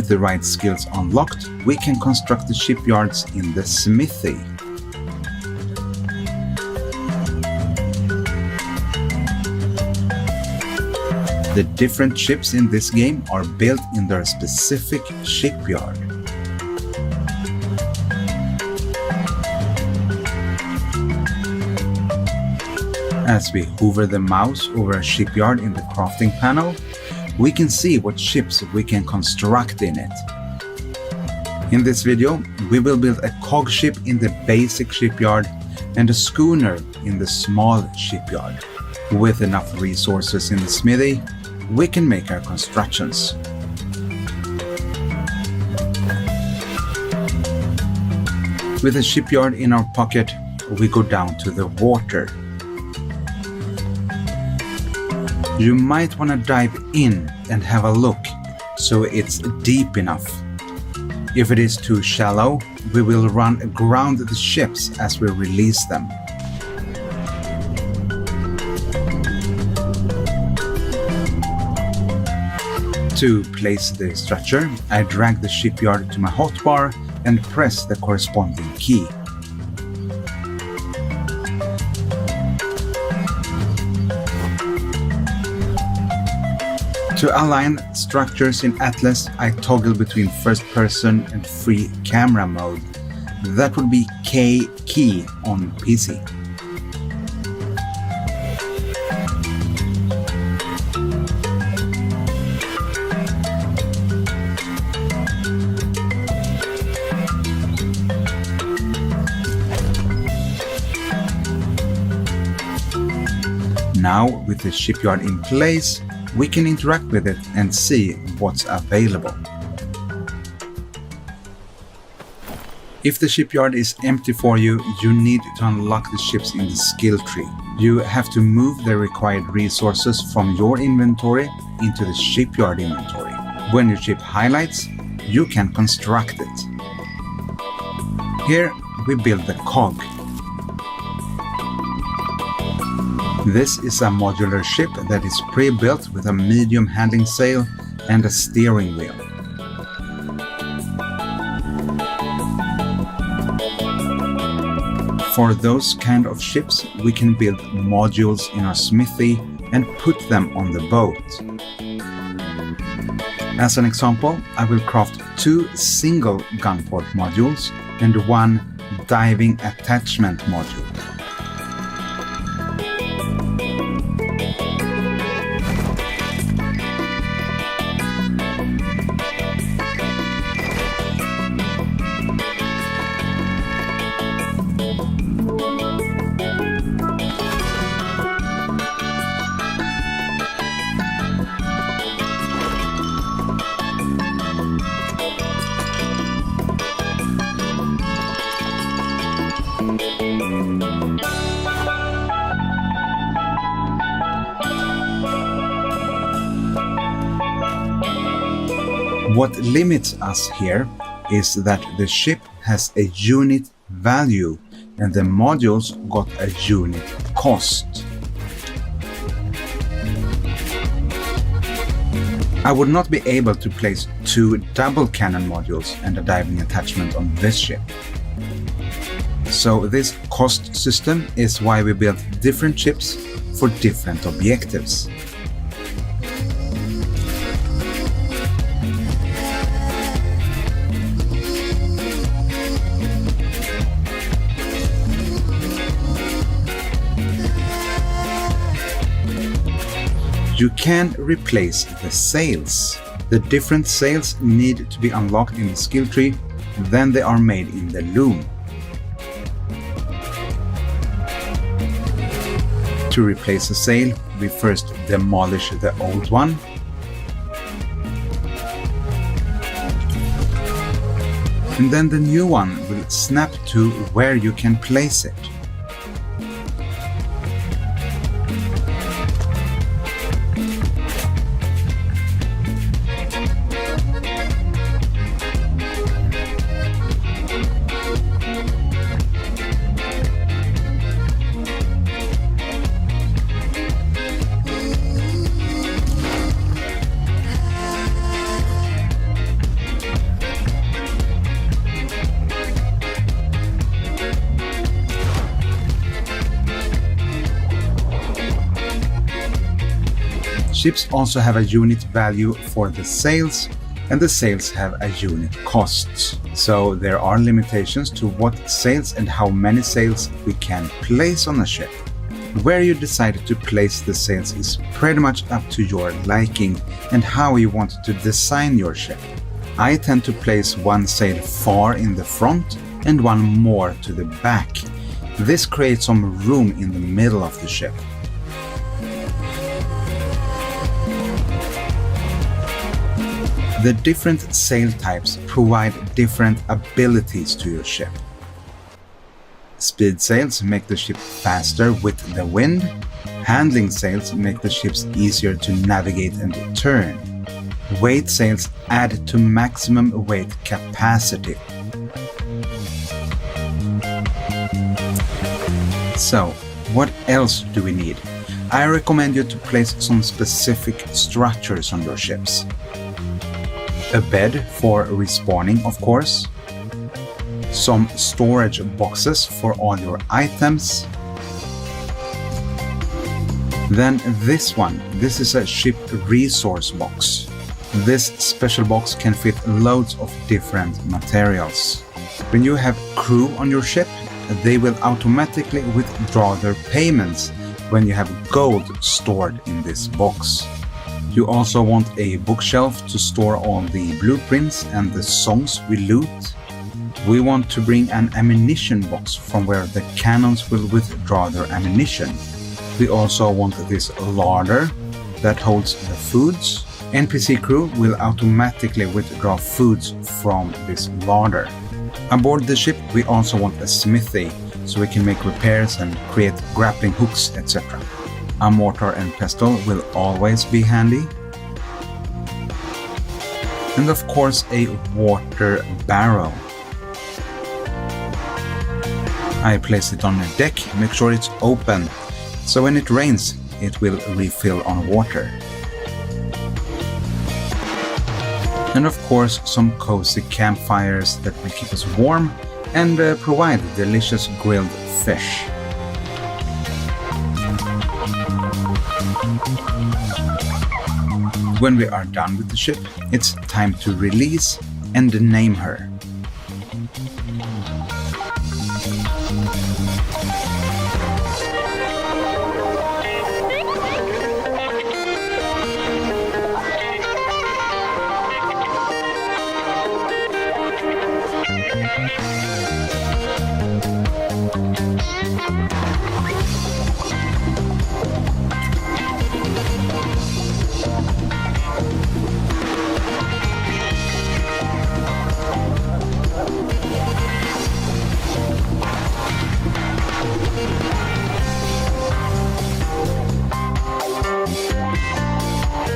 With the right skills unlocked, we can construct the shipyards in the smithy. The different ships in this game are built in their specific shipyard. As we hover the mouse over a shipyard in the crafting panel, we can see what ships we can construct in it. In this video, we will build a cog ship in the basic shipyard and a schooner in the small shipyard. With enough resources in the smithy, we can make our constructions. With a shipyard in our pocket, we go down to the water. You might want to dive in and have a look, so it's deep enough. If it is too shallow, we will run aground the ships as we release them. To place the structure, I drag the shipyard to my hotbar and press the corresponding key. To align structures in Atlas, I toggle between first person and free camera mode. That would be K key on PC. Now, with the shipyard in place, we can interact with it and see what's available. If the shipyard is empty for you, you need to unlock the ships in the skill tree. You have to move the required resources from your inventory into the shipyard inventory. When your ship highlights, you can construct it. Here we build the cog. This is a modular ship that is pre-built with a medium handling sail and a steering wheel. For those kind of ships, we can build modules in our smithy and put them on the boat. As an example, I will craft 2 single gunport modules and 1 diving attachment module. What limits us here is that the ship has a unit value and the modules got a unit cost. I would not be able to place 2 double cannon modules and a diving attachment on this ship. So this cost system is why we built different ships for different objectives. You can replace the sails. The different sails need to be unlocked in the skill tree, then they are made in the loom. To replace a sail, we first demolish the old one. And then the new one will snap to where you can place it. Ships also have a unit value for the sails, and the sails have a unit cost. So there are limitations to what sails and how many sails we can place on a ship. Where you decide to place the sails is pretty much up to your liking and how you want to design your ship. I tend to place one sail far in the front and one more to the back. This creates some room in the middle of the ship. The different sail types provide different abilities to your ship. Speed sails make the ship faster with the wind. Handling sails make the ships easier to navigate and turn. Weight sails add to maximum weight capacity. So, what else do we need? I recommend you to place some specific structures on your ships. A bed for respawning, of course. Some storage boxes for all your items. Then this one. This is a ship resource box. This special box can fit loads of different materials. When you have crew on your ship, they will automatically withdraw their payments when you have gold stored in this box. You also want a bookshelf to store all the blueprints and the songs we loot. We want to bring an ammunition box from where the cannons will withdraw their ammunition. We also want this larder that holds the foods. NPC crew will automatically withdraw foods from this larder. Aboard the ship we also want a smithy, so we can make repairs and create grappling hooks, etc. A mortar and pestle will always be handy. And of course a water barrel. I place it on the deck, make sure it's open, so when it rains it will refill on water. And of course some cozy campfires that will keep us warm and provide delicious grilled fish. When we are done with the ship, it's time to release and name her.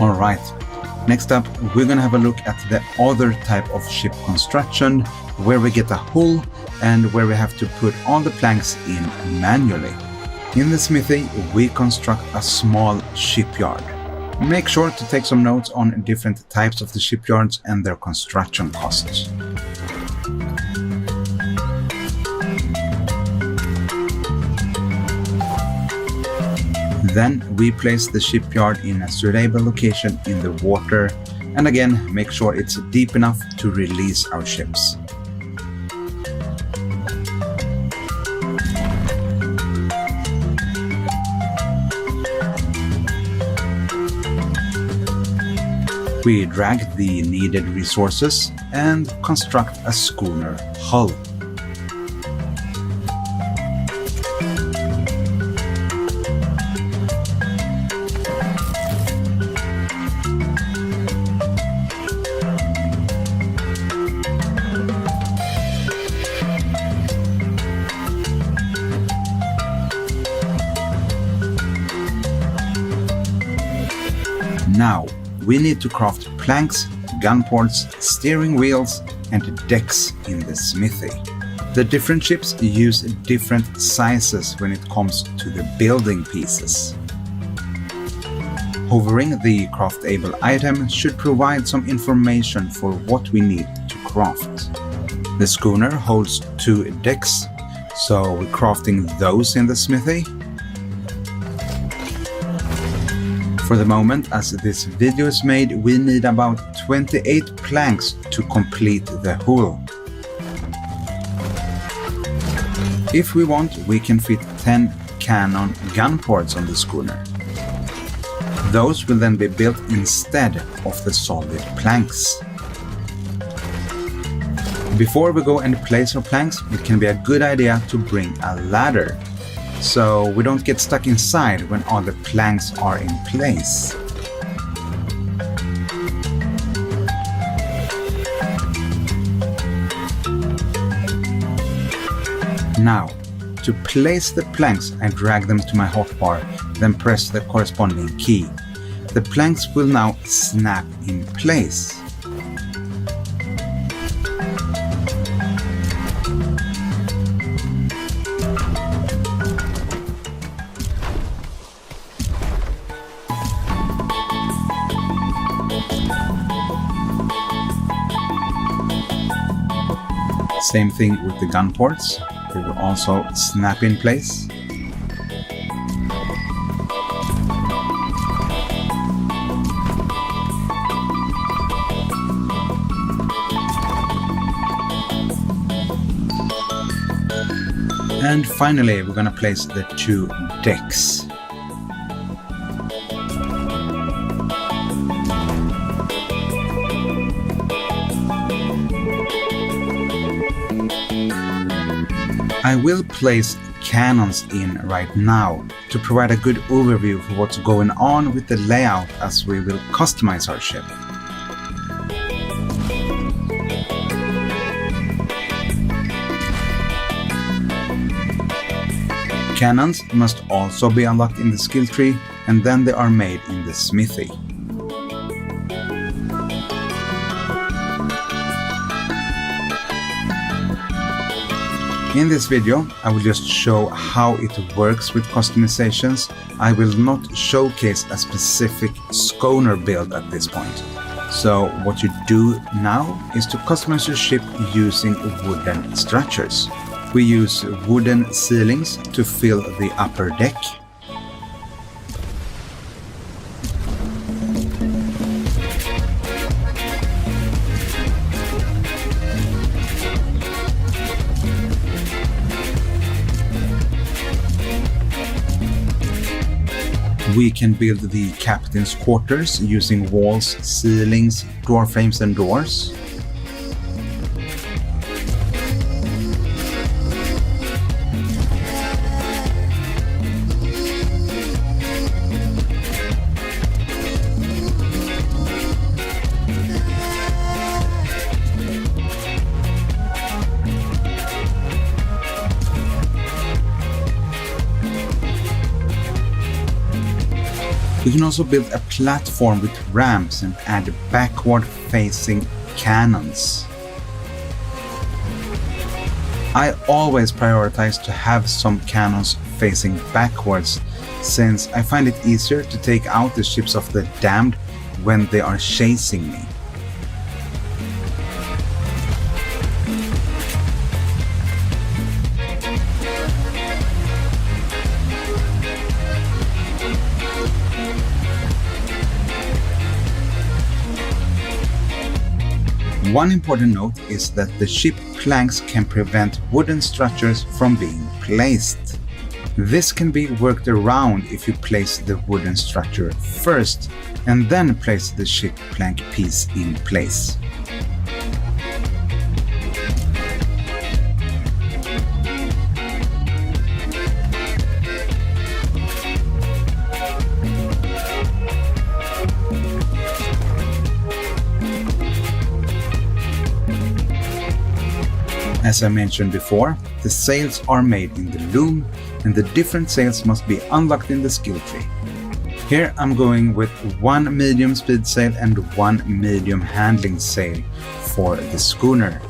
Alright, next up we're gonna have a look at the other type of ship construction, where we get a hull and where we have to put all the planks in manually. In the smithy we construct a small shipyard. Make sure to take some notes on different types of the shipyards and their construction costs. Then we place the shipyard in a suitable location in the water, and again make sure it's deep enough to release our ships. We drag the needed resources and construct a schooner hull. Now, we need to craft planks, gun ports, steering wheels, and decks in the smithy. The different ships use different sizes when it comes to the building pieces. Hovering the craftable item should provide some information for what we need to craft. The schooner holds 2 decks, so we're crafting those in the smithy. For the moment, as this video is made, we need about 28 planks to complete the hull. If we want, we can fit 10 cannon gun ports on the schooner. Those will then be built instead of the solid planks. Before we go and place our planks, it can be a good idea to bring a ladder, so we don't get stuck inside when all the planks are in place. Now, to place the planks, I drag them to my hotbar, then press the corresponding key. The planks will now snap in place. Same thing with the gun ports, they will also snap in place. And finally, we're going to place the 2 decks. I will place cannons in right now to provide a good overview for what's going on with the layout as we will customize our ship. Cannons must also be unlocked in the skill tree, and then they are made in the smithy. In this video, I will just show how it works with customizations. I will not showcase a specific schooner build at this point. So what you do now is to customize your ship using wooden structures. We use wooden ceilings to fill the upper deck. We can build the captain's quarters using walls, ceilings, door frames and doors. We can also build a platform with ramps and add backward-facing cannons. I always prioritize to have some cannons facing backwards, since I find it easier to take out the ships of the damned when they are chasing me. One important note is that the ship planks can prevent wooden structures from being placed. This can be worked around if you place the wooden structure first and then place the ship plank piece in place. As I mentioned before, the sails are made in the loom and the different sails must be unlocked in the skill tree. Here I'm going with 1 medium speed sail and 1 medium handling sail for the schooner.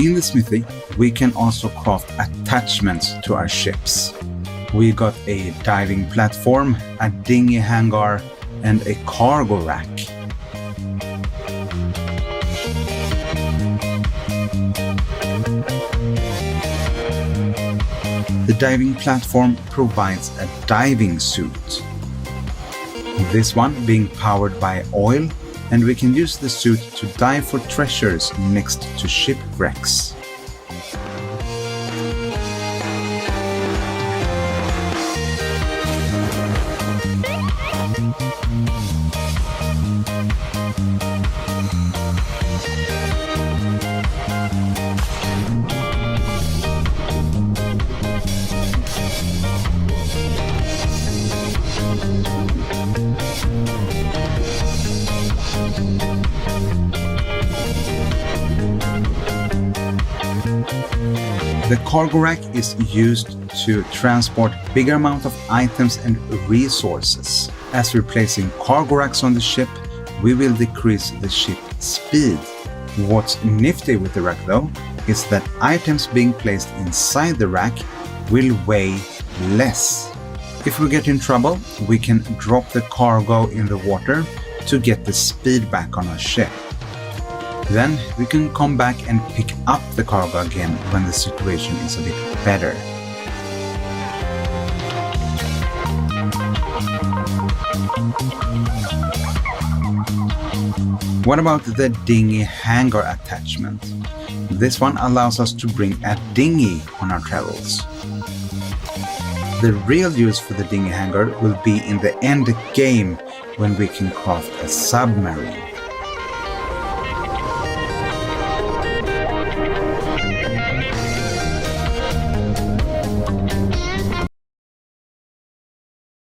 In the smithy, we can also craft attachments to our ships. We got a diving platform, a dinghy hangar, and a cargo rack. The diving platform provides a diving suit. This one being powered by oil, and we can use the suit to dive for treasures next to shipwrecks. The cargo rack is used to transport bigger amount of items and resources. As we're placing cargo racks on the ship, we will decrease the ship speed. What's nifty with the rack though is that items being placed inside the rack will weigh less. If we get in trouble, we can drop the cargo in the water to get the speed back on our ship. Then we can come back and pick up the cargo again when the situation is a bit better. What about the dinghy hangar attachment? This one allows us to bring a dinghy on our travels. The real use for the dinghy hangar will be in the end game when we can craft a submarine.